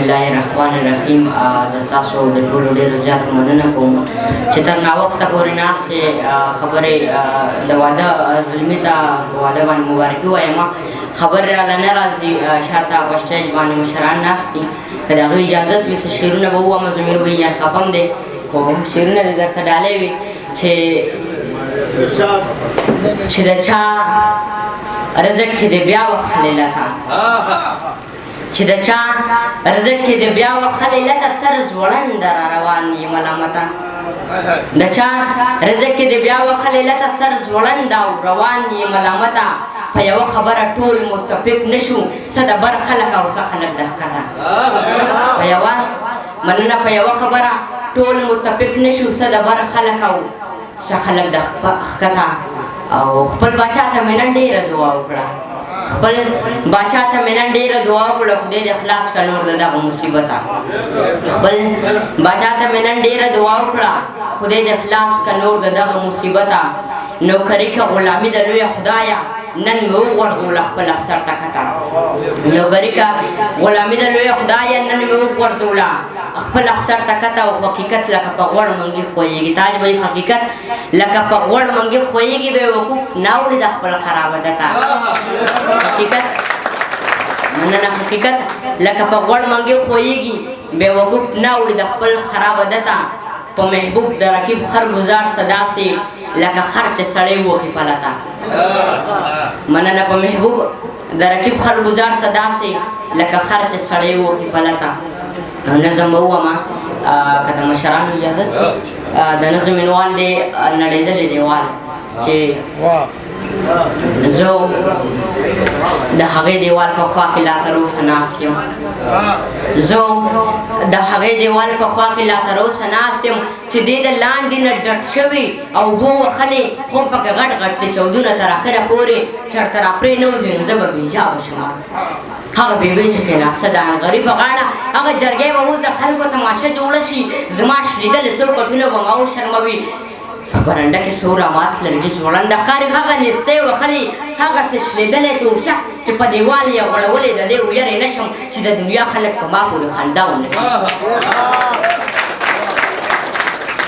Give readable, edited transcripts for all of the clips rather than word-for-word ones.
الله الرحمن الرحیم. د تاسو د ټولو ډېرو زیاته مننه کوم چې تر ناوخته پورې ناستې خبرې د واده زلمي ته په واده باندې مبارکي ووایم. خبرې راله نه راځي، شاته په سټیج باندې مشران ناست دي. که د هغوی اجازت وي څه شعرونه به ووایم. ضمیر بهي یار خفم دی خو شعرونه دې درته ډالۍ وي چې د چا رزق کې د بیا وخلې لکه چې د چا رزق کې د بیا وخلې لکه سر ځوړند را روان یې ملامته. د چا رزق کې د بیا وخلې لکه سر ځوړند او روان یې ملامته. په یوه خبره ټول متفق نشو، څه د بر خلک او څه خلک د ښکته. په یوه مننه په یوه خبره ټول متفق نشو، څه د بر خلک او څه خلک د ښکته. او خپل باچا ته مې نن ډېره دعا وکړه، خپل باچا ته مې نن ډېره دعا وکړه، خدای دې خلاص کړه نور د دغه مصیبته. خپل باچا ته مې نن ډېره دعا وکړه، خدای دې خلاص کړه نور د دغه مصیبته. نوکري که غلامي د لویه خدایه نن مې وغورځوله خپل افسر ته کته. نوکري که غلامي د لویه خدایه نن مې وغورځوله خپل افسر ته کته. او حقیقت لکه په غوړ منګي خویږي، تاج وایي حقیقت لکه په غوړ منګي خویږي، بې وقوف نه وړي د خپل خرابه ته. حقیقت مننه حقیقت لکه په غوړ منګي خویږي، بې وقوف نه وړي د خپل خرابه ته. په محبوب د رقیب خر گزار صدا سي لکه خر چې سړی وخي پلته. مننه په محبوب د رقیب خر گزار صدا سي لکه خر چې سړی وخي پلته. نظم به ووایم که د مشرانو اجازت د نظم عنوان دی نړېدلی دیوال. چې زه د هغې دیوال په خوا کې لا تر اوسه ناست یم، زه د هغې دیوال په خوا کې لا تر اوسه ناست یم چې دې د لاندې نه ډټ شوي او اوبو وخلې خو هم پکې غټ غټ دي چودونه تر اخره پورې چېرته را پرې نه وځي نو زه به بېجابه شم. هغه بېبۍ چې کېناسته د غریبه غاړه هغه جرګی به اوس د خلکو تماشه جوړه شي، زما شلېدلې څو کټونه به ما وشرموي. په برنډه کې څو رامات لرګي ځوړنده ښکاري، هغه نیستۍ وخلې هغسې شلېدلی تورشه چې په دیوال یې غوړولې د دې ویرې نه شم چې د دنیا خلک په ما پورې خندا ونه کړي،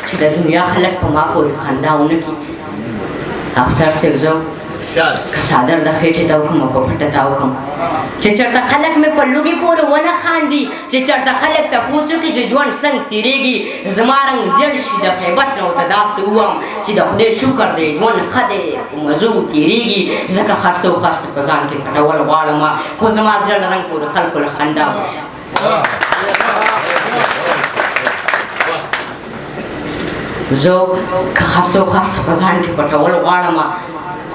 چې د دنیا خلک په ما پورې خندا ونه کړي. افسر صاحب زه که څادر د خېټې ته وکړم او په پټه ته وکړم چې چېرته خلک مې په لوږې پورې ونه خاندي، چې چېرته خلک تپوس وکړي چې ژوند څنګه تېرېږي، زما رنګ زیړ شي د غیبت نه ورته داسې ووایم چې د خدای شکر دی ژوند ښه دی په مزو تېرېږي. ځکه خرڅه و خرڅه په ځان کې پټول غواړم، خو زما زړه رنګ پورې خلکو له خندا زه که خرڅه و خرڅه په ځان کې پټول غواړم،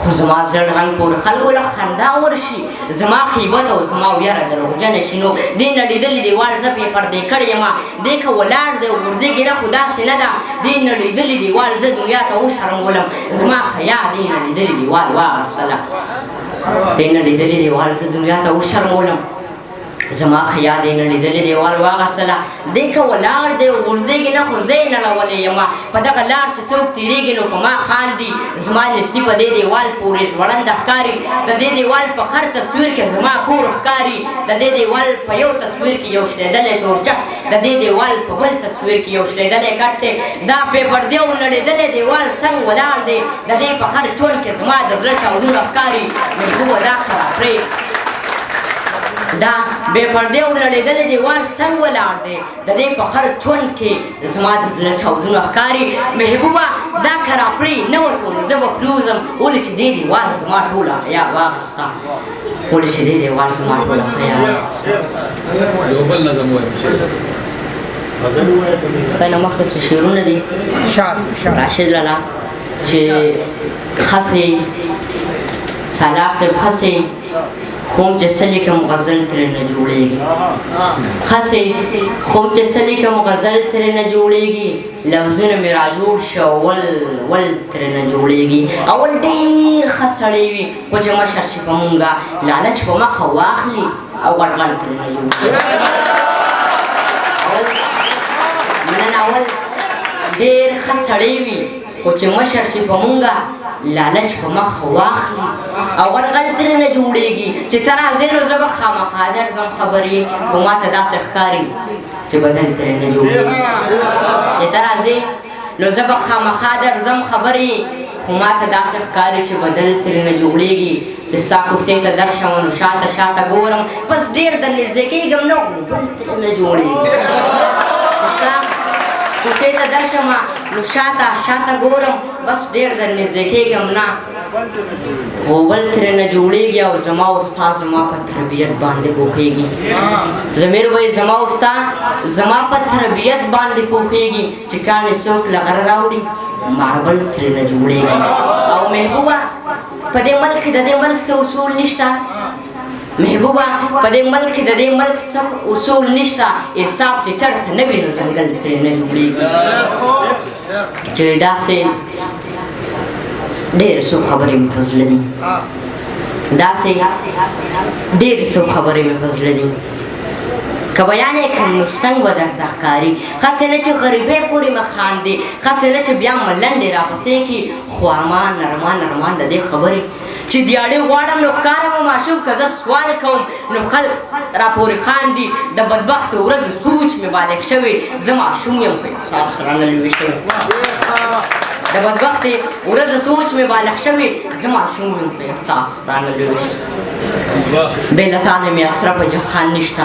خو زما زړه رنګ پورې خلکو له خندا ورشي، زما خیبت او زما ویره دروغجنه شي. نو دې نړېدلي دیوال زه پې پردې کړی یم، دې که ولاړ دی غورځېږي نه، خو داسې نه ده. دې نړېدلي دیوال زه دنیا ته وشرمولم، زما حیا دې نړېدلي دیوال واغستله. دې نړېدلي دیوال زه دنیا ته وشرمولم، زما حیا دې نړېدلې دیوال واغستله. دې که ولاړ دی غورځېږي نه، خو زه یې نړولی یم. په دغه لار چې څوک تېرېږي نو په ما خاندي، زما نیستي په دې دیوال پورې ځوړنده ښکاري. د دې دیوال په هر تصویر کې زما کور ښکاري، د دې دیوال په یو تصویر کې یو شلېدلی تورچک، د دې دیوال په بل تصویر کې یو شلېدلی کټ دی. دا پېپردی او نړېدلی دیوال څنګه ولاړ دی، د دې په هر چون کې زما د زړه چاودونه ښکاري. محبوبه دا خرابرې دا بې پردې او نړېدلی دیوال څنګه ولاړ دی، د دې په هر چوند کې زما د زړه چاودونه ښکاري. محبوبه دا کراپرې نه ورکوم زه به پرېوځم، ولې چې دې دیوال زما ټوله حیا واغسته، ولې چې دې دیوال زما ټوله حیا واغسته. کنه مخکې څه شعرونه دي راشد لالا چې خسې سالاق صاحب خسې خوم چې څه لیکم غزل ترېنه جوړېږي، خسې خوم چې څه لیکم غزل ترېنه جوړېږي، لفظونه مې راجوړ شه ول ترېنه جوړېږي. اول ډېر ښه سړی وي خو چې مشر شي په مونږه لالچ په مخه واخلي او غټ ترېنه جوړېږي. مننه اول ډېر ښه سړی وي خو چې مشر شي په مونږه لالچ په مخ واخلي او غلغل ترې نه جوړېږي چې ته راځې نو زه به خامخا درځم خبرې خو ما ته داسې ښکاري چې بدن ترې نه جوړېږي چې ته راځې نو زه به خامخا درځم خبرې خو ما ته داسې ښکاري چې بدن ترې نه جوړېږي چې ستا کوڅې ته درشم نو شاته شاته ګورم بس ډېر در نږدې کېږم نه خو بل ترې نه جوړېږي ستا کوڅې ته درشم نو شاته شاته ګورم بس ډېر در نږدې کېږم نه خو بل ترې نه جوړېږي او زما استاد زما په تربیت باندې پوهېږي ضمیر وایي زما استاد زما په تربیت باندې پوهېږي چې کاڼې څوک له غره راوړي ماربل ترې نه جوړېږي او محبوبه په دې ملک کې د دې ملک څه اصول نشته محبوبه په دې ملک کې د دې ملک څه اصول نشته انصاف چې چرته نه وي نو ځنګل ترې نه جوړېږي چې داسې ډېرې څو خبرې مې په زړه دي داسې ډېرې څو خبرې مې په زړه دي که بیان یې کړم نو څنګه به درته ښکاري هسې نه چې غریبۍ پورې مې خاندې هسې نه چې بیا ملنډې راپسې کړي خو ارمان ارمان ارمان د دې خبرې چې دیاړې غواړم نو ښکارم ماشوم که زه سوال کوم نو خلک راپورې خاندي د بدبختو ورځو سوچ مې بالغ شوی زه ماشوم یم خو احساس رانه لوی شوی د بدبختې ورځو سوچ مې بالغ شوی زه ماشوم یم خو احساس رانه لوی شوی بې له تا نه مې اسره په جهان نشته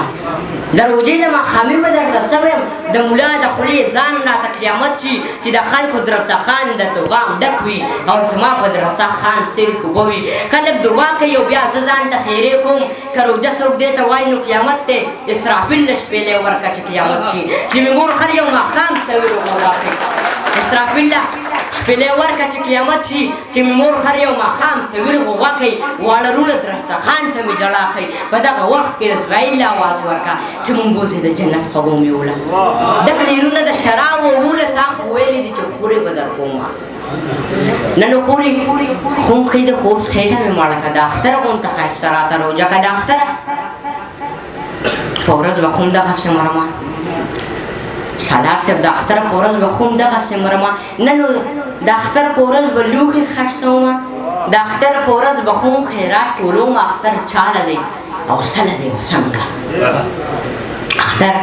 د روژې د ماښامي به درته سوی یم د ملا د خولې ځان راته قیامت شي چې د خلکو درسه خان د توغام ډک وي او زما په درسه خان سرې اوبه وي خلک دعا کوي او بیا زه ځان ته خیرې کوم که روژه څوک دې ته وایي نو قیامت دی اسرافیل له شپېلې ورکه چې قیامت شي چې مې مور خر یو ماښام ته ویروغه اسرافیل له شپېلې ورکه چې قیامت شي چې مې مور خر یو ماښام ته ویروغه کوي واړه رونه درسه خان ته مې ژړا کوي په دغه وخت کې اسرائیل آواز ورکه چې مونږ بوځې د جنت خوبو مې وړه ډک نیرونه د شرابو اوبونه تا خو ویلې دي چې خورې به در کومه نه نو خورې خون خیده خو اوس خېټه مې مړه که د اختره غونته ښایسته راته روژه که د اختره په ورځ به خو دغسې مرمه سالار صاحب د اختر په ورځ به خو دغسې مرمه نه نو د اختر په ورځ به لوښي خرڅومه د اختر په ورځ به خو خیرات ټولومه اختر چاله دی او سله دی او څنګه اختر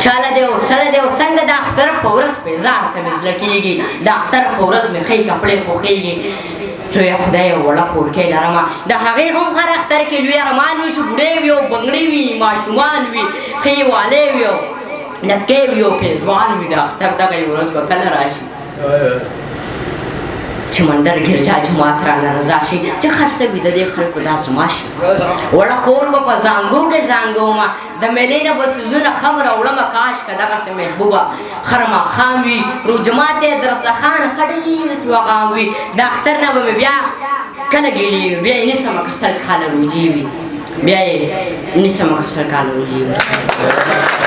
چاله دی او سله دی او څنګه د اختر په ورځ پې ځان ته مې زړه کېږي د اختر په ورځ مې ښې کپړې خوښېږي لویه خدایه وړه خورکۍ لرمه د هغې هم هر اختر کې لوی ارمان وي چې بوډۍ وي او بنګړې وي ماشومان وي ښې والې وي او نتکې وي او پېزوان وي د اختر دغه یې ورځ به کله راشي چې مندر ګرجا جومات رانه رضا شي چې خرڅه وي د دې خلکو دا زما شي وړه خور به په زانګو کې زانګومه د میلې نه به څیزونه ښه راوړمه کاش که دغسې محبوبه خره ماښام وي روجمات یې درسخان ښه ډېر توغام وي د اختر نه به مې بیا کله ګیلې وي بیا یې نیسمه که سل کاله روجې وي بیا یې نیسمه که سل کاله روجې وي